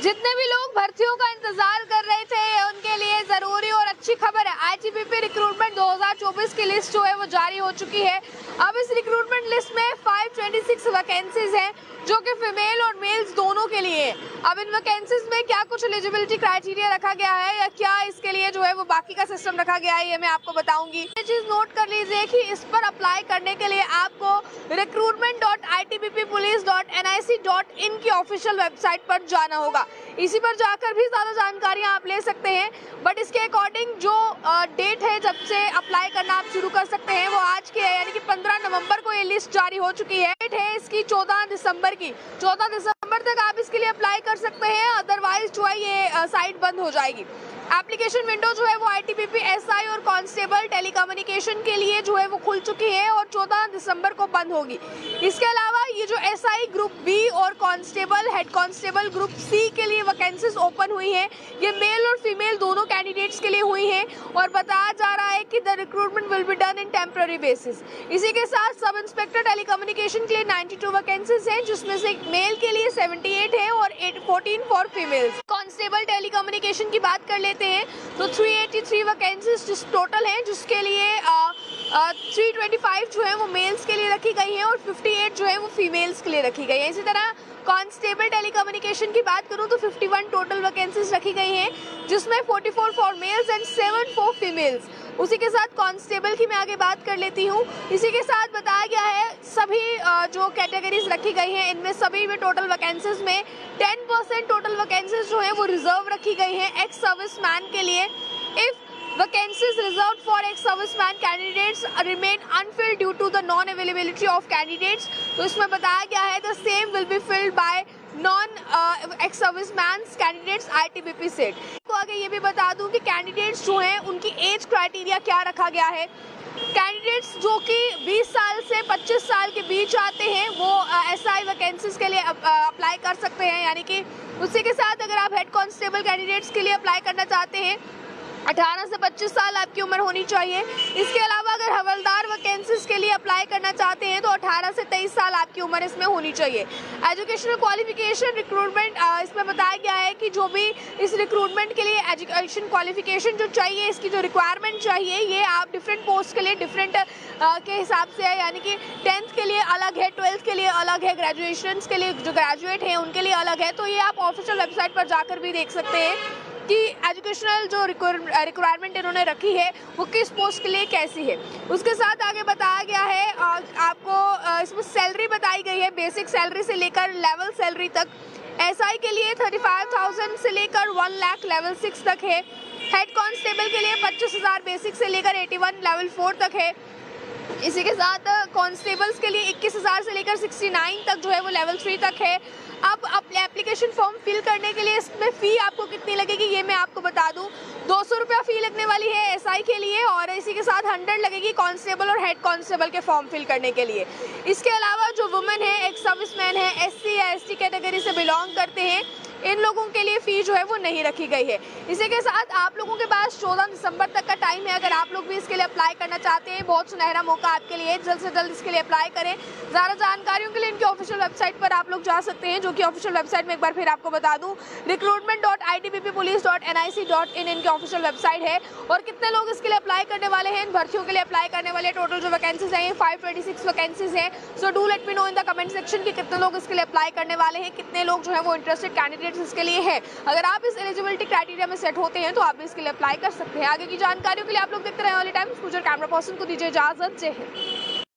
जितने भी लोग भर्तियों का इंतजार कर रहे थे उनके लिए जरूरी और अच्छी खबर है। आईटीबीपी रिक्रूटमेंट 2024 की लिस्ट जो है वो जारी हो चुकी है। अब इस रिक्रूटमेंट लिस्ट में 526 वैकेंसीज हैं जो कि फीमेल और मेल्स दोनों के लिए है। अब इन वैकेंसीज में क्या कुछ एलिजिबिलिटी क्राइटेरिया रखा गया है या क्या इसके लिए जो है वो बाकी का सिस्टम रखा गया है, ये मैं आपको बताऊंगी। ये चीज नोट कर लीजिए कि इस पर अप्लाई करने के लिए आपको recruitment.itbppolice.nic.in की ऑफिशियल वेबसाइट पर जाना होगा। इसी पर जाकर भी ज्यादा जानकारियां आप ले सकते हैं, बट इसके अकॉर्डिंग जो डेट है जब से अप्लाई करना आप शुरू कर सकते हैं वो आज की है, यानी कि 15 नवंबर को ये लिस्ट जारी हो चुकी है। डेट है इसकी 14 दिसंबर की। 14 दिसंबर तक आप इसके लिए अप्लाई कर सकते हैं, अदरवाइज जो है ये साइट बंद हो जाएगी। एप्लीकेशन विंडो जो है वो आईटीबीपी एसआई और कांस्टेबल टेलीकम्युनिकेशन के लिए जो है वो खुल चुकी है और 14 दिसंबर को बंद होगी। इसके अलावा ये जो एसआई ग्रुप बी और constable head constable group C के लिए वैकेंसीज ओपन हुई है। ये मेल और फीमेल दोनों कैंडिडेट्स के लिए हुई है और बताया जा रहा है कि the recruitment will be done in temporary basis. इसी के साथ सब इंस्पेक्टर टेलीकम्युनिकेशन के लिए 92 वैकेंसीज हैं, जिसमें से मेल के लिए 78 है और 14 फॉर फीमेल्स। कांस्टेबल टेलीकम्युनिकेशन की बात कर लेते हैं तो 383 वैकेंसीज टोटल हैं, जिसके लिए 325 जो है वो मेल्स के लिए रखी गई है और 58 जो है वो फीमेल्स के लिए रखी गई है। इसी तरह कांस्टेबल टेलीकम्युनिकेशन की बात करूं तो 51 टोटल वैकेंसीज रखी गई हैं, जिसमें 44 for mails and 7 for females. उसी के साथ कांस्टेबल की मैं आगे बात कर लेती हूं। इसी के साथ बताया गया है सभी जो कैटेगरीज रखी गई हैं इनमें सभी में टोटल वैकेंसीज में 10% टोटल वैकेंसीज जो है वो रिजर्व रखी गई हैं एक्स सर्विसमैन के लिए। If vacancies reserved for ex-serviceman candidates remain unfilled due to the non-availability of candidates, तो इसमें बताया गया है the same will be filled by non-ex-serviceman candidates ITBP set. तो आगे ये भी बता दूं कि कैंडिडेट्स जो हैं उनकी एज क्राइटेरिया क्या रखा गया है। कैंडिडेट्स जो कि 20 साल से 25 साल के बीच आते हैं वो एसआई वैकेंसीज के लिए अप्लाई कर सकते हैं, यानी कि उसी के साथ अगर आप हेड कांस्टेबल कैंडिडेट्स के लिए अप्लाई करना चाहते हैं 18 से 25 साल आपकी उम्र होनी चाहिए। इसके अलावा अगर हवलदार वैकेंसीज के लिए अप्लाई करना चाहते हैं तो 18 से 23 साल आपकी उम्र इसमें होनी चाहिए। एजुकेशनल क्वालिफिकेशन रिक्रूटमेंट इसमें बताया गया है कि जो भी इस रिक्रूटमेंट के लिए एजुकेशन क्वालिफिकेशन जो चाहिए, इसकी जो रिक्वायरमेंट चाहिए, ये आप डिफरेंट पोस्ट के लिए डिफरेंट के हिसाब से है, यानी कि 10th के लिए अलग है, 12th के लिए अलग है, ग्रेजुएशन के लिए जो ग्रेजुएट हैं उनके लिए अलग है। तो ये आप ऑफिशियल वेबसाइट पर जाकर भी देख सकते हैं कि एजुकेशनल जो रिक्वायरमेंट इन्होंने रखी है वो किस पोस्ट के लिए कैसी है। उसके साथ आगे बताया गया है आपको इसमें सैलरी बताई गई है, बेसिक सैलरी से लेकर लेवल सैलरी तक। एसआई के लिए 35,000 से लेकर 1 लाख लेवल 6 तक है। हेड कांस्टेबल के लिए 25,000 बेसिक से लेकर 81 लेवल 4 तक है। इसी के साथ कांस्टेबल्स के लिए 21,000 से लेकर 69 तक जो है वो लेवल 3 तक है। अब एप्लीकेशन फॉर्म फिल करने के लिए इसमें फ़ी आपको कितनी लगेगी ये मैं आपको बता दूं। 200 रुपया फ़ी लगने वाली है एसआई के लिए और इसी के साथ 100 लगेगी कांस्टेबल और हेड कांस्टेबल के फॉर्म फिल करने के लिए। इसके अलावा जो वुमेन है, एक्स सर्विसमैन है, एससी या एसटी कैटेगरी से बिलोंग करते हैं, इन लोगों के लिए फ़ी जो है वो नहीं रखी गई है। इसी के साथ आप लोगों के पास 14 दिसंबर तक का टाइम है, अगर आप लोग भी इसके लिए अप्लाई करना चाहते हैं। बहुत सुनहरा मौका आपके लिए, जल्द से जल्द इसके लिए अप्लाई करें। ज़्यादा जानकारियों के लिए इनकी ऑफिशियल वेबसाइट पर आप लोग जा सकते हैं, जो कि ऑफिशियल वेबसाइट में एक बार फिर आपको बता दूं recruitment.itbppolice.nic.in इनकी ऑफिशियल वेबसाइट है। और कितने लोग इसके लिए अप्लाई करने वाले हैं, इन भर्तियों के लिए अप्लाई करने वाले टोटल जो वैकेंसीज हैं 526 वैकेंसीज हैं। So do let me know in the comment section कि कितने लोग इसके लिए अप्लाई करने वाले हैं, कितने लोग जो है वो इंटरेस्टेड कैंडिडेट्स इसके लिए है। अगर आप इस एलिजिबिलिटी क्राइटेरिया में सेट होते हैं तो आप भी इसके लिए अप्लाई कर सकते हैं। आगे की जानकारियों के लिए आप लोग देखते रहे all time. Future camera person को दीजिए इजाजत। जय हिंद।